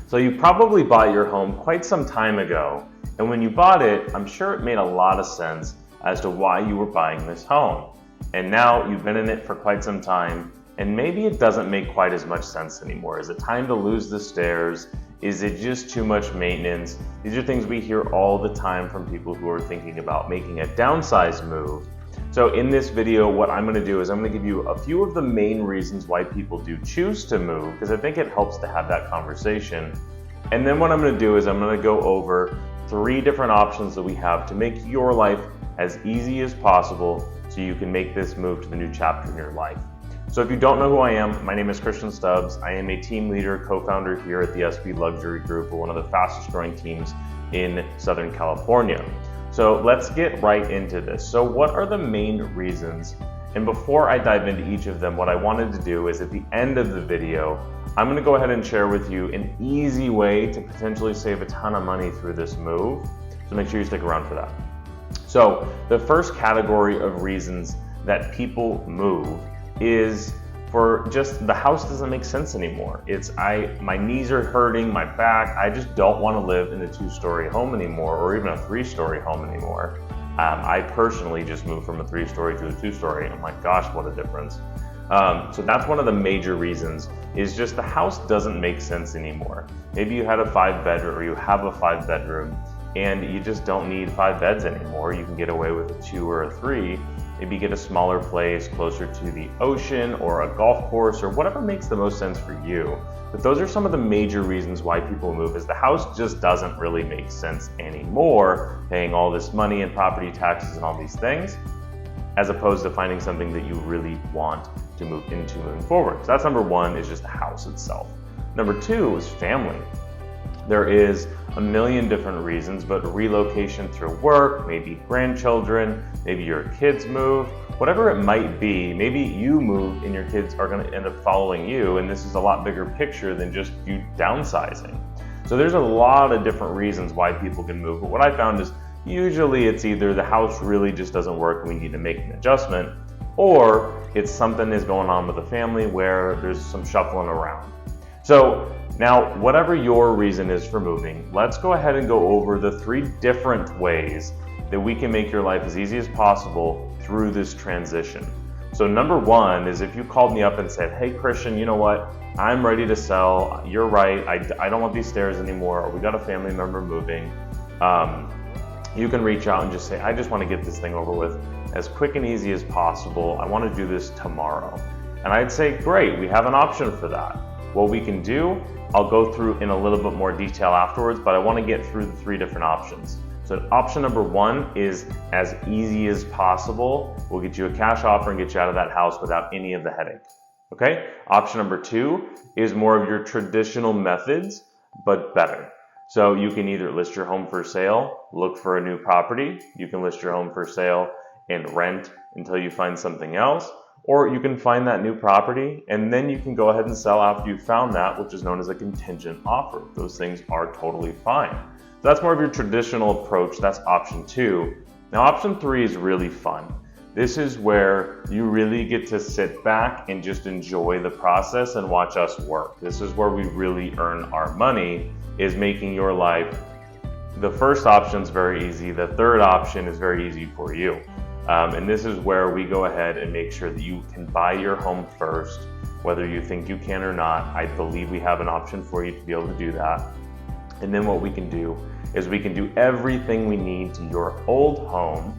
So you probably bought your home quite some time ago, and when you bought it, I'm sure it made a lot of sense as to why you were buying this home. And now you've been in it for quite some time, and maybe it doesn't make quite as much sense anymore. Is it time to lose the stairs? Is it just too much maintenance? These are things we hear all the time from people who are thinking about making a downsize move. So in this video, what I'm gonna do is I'm gonna give you a few of the main reasons why people do choose to move, because I think it helps to have that conversation. And then what I'm gonna do is I'm gonna go over 3 different options that we have to make your life as easy as possible so you can make this move to the new chapter in your life. So if you don't know who I am, my name is Christian Stubbs. I am a team leader, co-founder here at the SB Luxury Group. We're one of the fastest growing teams in Southern California. So let's get right into this. So what are the main reasons? And before I dive into each of them, what I wanted to do is at the end of the video, I'm gonna go ahead and share with you an easy way to potentially save a ton of money through this move. So make sure you stick around for that. So the first category of reasons that people move is for just the house doesn't make sense anymore. My knees are hurting, my back, I just don't want to live in a 2-story home anymore, or even a 3-story home anymore. I personally just moved from a 3-story to a 2-story, and oh my gosh, what a difference. So that's one of the major reasons, is just the house doesn't make sense anymore. Maybe you had a 5-bedroom, or you have a 5-bedroom, and you just don't need 5 beds anymore. You can get away with a 2 or a 3. Maybe get a smaller place closer to the ocean or a golf course or whatever makes the most sense for you. But those are some of the major reasons why people move, is the house just doesn't really make sense anymore, paying all this money and property taxes and all these things, as opposed to finding something that you really want to move into moving forward. So that's number 1, is just the house itself. Number 2 is family. There is a million different reasons, but relocation through work, maybe grandchildren, maybe your kids move, whatever it might be. Maybe you move and your kids are going to end up following you, and this is a lot bigger picture than just you downsizing. So there's a lot of different reasons why people can move, but what I found is usually it's either the house really just doesn't work and we need to make an adjustment, or it's something is going on with the family where there's some shuffling around. So now, whatever your reason is for moving, let's go ahead and go over the 3 different ways that we can make your life as easy as possible through this transition. So number 1 is if you called me up and said, hey Christian, you know what? I'm ready to sell. You're right. I don't want these stairs anymore. Or we got a family member moving. You can reach out and just say, I just want to get this thing over with as quick and easy as possible. I want to do this tomorrow. And I'd say, great, we have an option for that. What we can do, I'll go through in a little bit more detail afterwards, but I want to get through the 3 different options. So option number 1 is as easy as possible. We'll get you a cash offer and get you out of that house without any of the headache. Okay? Option number 2 is more of your traditional methods, but better. So you can either list your home for sale, look for a new property. You can list your home for sale and rent until you find something else. Or you can find that new property and then you can go ahead and sell after you've found that, which is known as a contingent offer. Those things are totally fine. So that's more of your traditional approach. That's option 2. Now option 3 is really fun. This is where you really get to sit back and just enjoy the process and watch us work. This is where we really earn our money, is making your life. The first option is very easy. The third option is very easy for you. And this is where we go ahead and make sure that you can buy your home first, whether you think you can or not. I believe we have an option for you to be able to do that. And then what we can do is we can do everything we need to your old home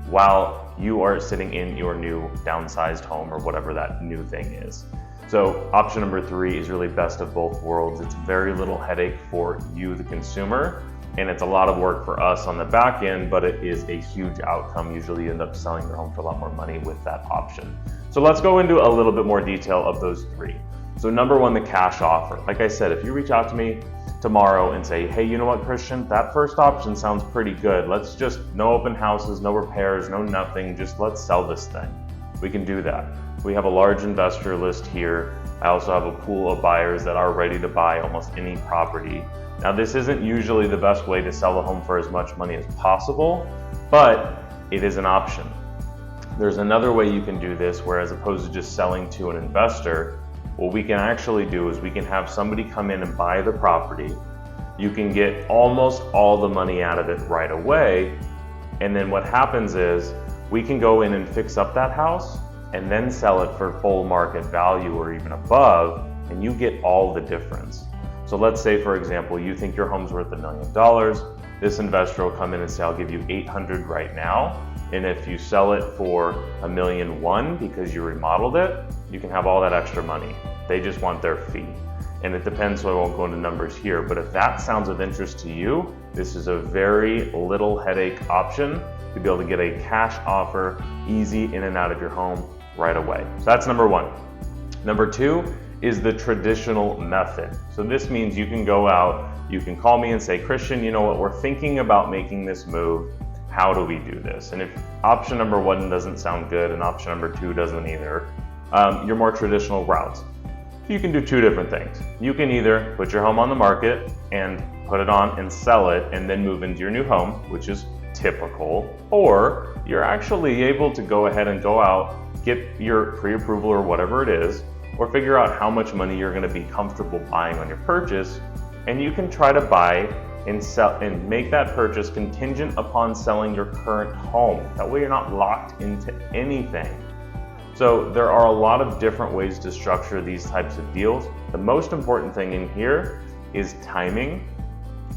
while you are sitting in your new downsized home or whatever that new thing is. So option number 3 is really best of both worlds. It's very little headache for you, the consumer, and it's a lot of work for us on the back end, but it is a huge outcome. Usually you end up selling your home for a lot more money with that option. So let's go into a little bit more detail of those 3. So number 1, the cash offer. Like I said, if you reach out to me tomorrow and say, hey, you know what, Christian, that first option sounds pretty good. Let's just, no open houses, no repairs, no nothing, just let's sell this thing. We can do that. We have a large investor list here. I also have a pool of buyers that are ready to buy almost any property. Now, this isn't usually the best way to sell a home for as much money as possible, but it is an option. There's another way you can do this where, as opposed to just selling to an investor, what we can actually do is we can have somebody come in and buy the property. You can get almost all the money out of it right away. And then what happens is we can go in and fix up that house and then sell it for full market value or even above, and you get all the difference. So let's say, for example, you think your home's worth $1 million. This investor will come in and say, I'll give you 800 right now. And if you sell it for $1.1 million because you remodeled it, you can have all that extra money. They just want their fee. And it depends, so I won't go into numbers here, but if that sounds of interest to you, this is a very little headache option to be able to get a cash offer, easy in and out of your home right away. So that's number one. Number two is the traditional method. So this means you can go out, you can call me and say, Christian, you know what, we're thinking about making this move. How do we do this? And if option number one doesn't sound good and option number two doesn't either, your more traditional routes. You can do two different things. You can either put your home on the market and put it on and sell it and then move into your new home, which is typical, or you're actually able to go ahead and go out, get your pre-approval or whatever it is, or figure out how much money you're going to be comfortable buying on your purchase, and you can try to buy and sell and make that purchase contingent upon selling your current home. That way you're not locked into anything. So there are a lot of different ways to structure these types of deals. The most important thing in here is timing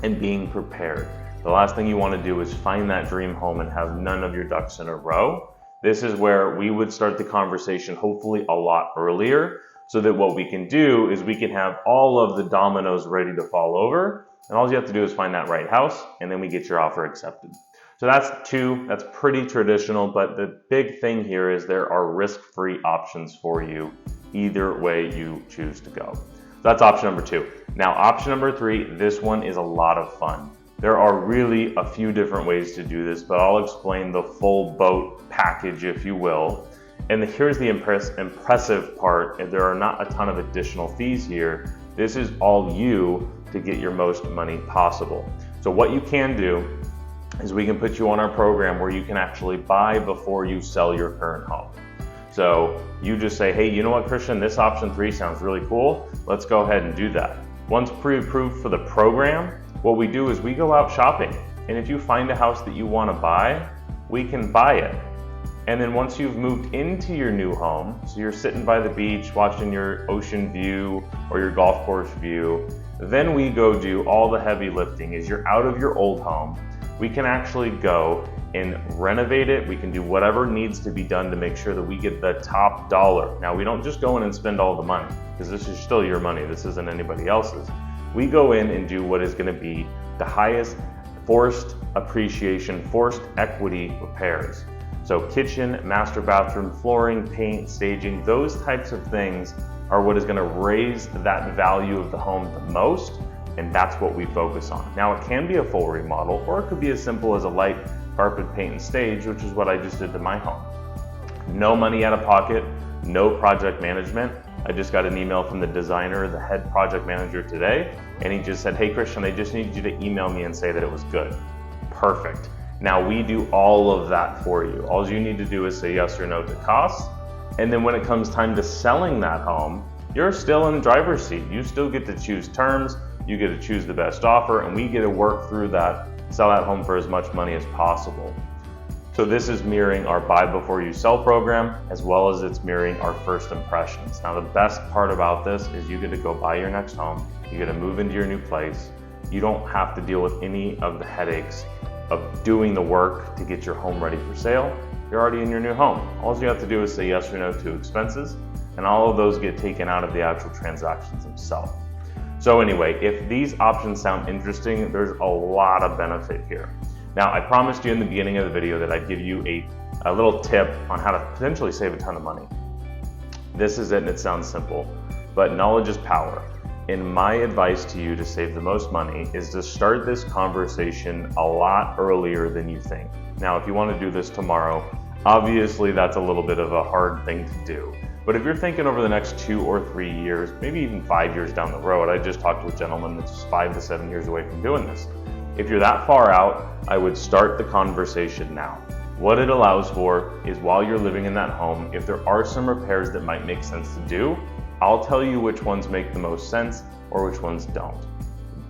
and being prepared. The last thing you want to do is find that dream home and have none of your ducks in a row. This is where we would start the conversation hopefully a lot earlier, so that what we can do is we can have all of the dominoes ready to fall over, and all you have to do is find that right house, and then we get your offer accepted. So that's pretty traditional, but the big thing here is there are risk-free options for you either way you choose to go. So that's option number two. Now option number three, this one is a lot of fun. There are really a few different ways to do this, but I'll explain the full boat package, if you will. And here's the impressive part, and there are not a ton of additional fees here. This is all you to get your most money possible. So what you can do is we can put you on our program where you can actually buy before you sell your current home. So you just say, hey, you know what, Christian, this option 3 sounds really cool. Let's go ahead and do that. Once pre-approved for the program, what we do is we go out shopping. And if you find a house that you want to buy, we can buy it. And then once you've moved into your new home, so you're sitting by the beach watching your ocean view or your golf course view, then we go do all the heavy lifting. As you're out of your old home, we can actually go and renovate it. We can do whatever needs to be done to make sure that we get the top dollar. Now, we don't just go in and spend all the money, because this is still your money. This isn't anybody else's. We go in and do what is going to be the highest forced appreciation, forced equity repairs. So kitchen, master bathroom, flooring, paint, staging, those types of things are what is going to raise that value of the home the most, and that's what we focus on. Now, it can be a full remodel, or it could be as simple as a light carpet, paint, and stage, which is what I just did to my home. No money out of pocket, no project management. I just got an email from the designer, the head project manager today, and he just said, hey Christian, I just need you to email me and say that it was good. Perfect. Now we do all of that for you. All you need to do is say yes or no to costs. And then when it comes time to selling that home, you're still in the driver's seat. You still get to choose terms, you get to choose the best offer, and we get to work through that, sell that home for as much money as possible. So this is mirroring our buy before you sell program, as well as it's mirroring our first impressions. Now the best part about this is you get to go buy your next home, you get to move into your new place. You don't have to deal with any of the headaches of doing the work to get your home ready for sale. You're already in your new home. All you have to do is say yes or no to expenses, and all of those get taken out of the actual transactions themselves. So anyway, if these options sound interesting, there's a lot of benefit here. Now, I promised you in the beginning of the video that I'd give you a little tip on how to potentially save a ton of money. This is it, and it sounds simple, but knowledge is power. And my advice to you to save the most money is to start this conversation a lot earlier than you think. Now, if you want to do this tomorrow, obviously that's a little bit of a hard thing to do. But if you're thinking over the next 2 or 3 years, maybe even 5 years down the road, I just talked to a gentleman that's 5 to 7 years away from doing this. If you're that far out, I would start the conversation now. What it allows for is while you're living in that home, if there are some repairs that might make sense to do, I'll tell you which ones make the most sense or which ones don't.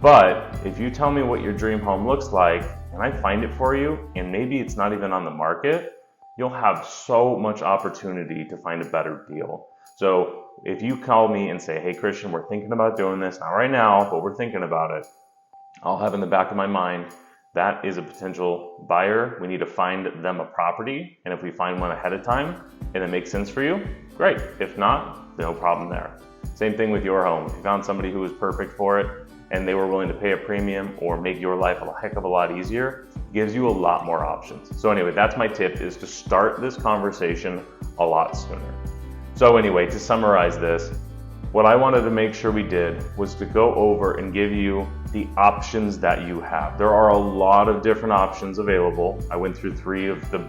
But if you tell me what your dream home looks like and I find it for you, and maybe it's not even on the market, you'll have so much opportunity to find a better deal. So if you call me and say, hey Christian, we're thinking about doing this, not right now, but we're thinking about it, I'll have in the back of my mind, that is a potential buyer. We need to find them a property. And if we find one ahead of time and it makes sense for you, great. If not, no problem there. Same thing with your home. If you found somebody who was perfect for it and they were willing to pay a premium or make your life a heck of a lot easier, gives you a lot more options. So anyway, that's my tip, is to start this conversation a lot sooner. So anyway, to summarize this, what I wanted to make sure we did was to go over and give you the options that you have. There are a lot of different options available. I went through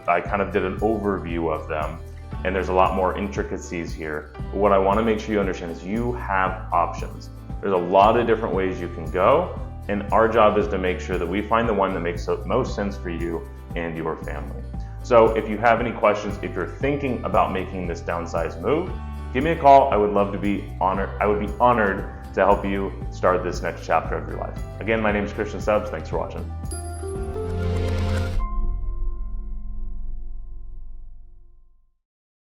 I kind of did an overview of them, and there's a lot more intricacies here. But what I want to make sure you understand is you have options. There's a lot of different ways you can go, and our job is to make sure that we find the one that makes the most sense for you and your family. So if you have any questions, if you're thinking about making this downsize move, give me a call. I would be honored to help you start this next chapter of your life. Again, my name is Christian Stubbs. Thanks for watching.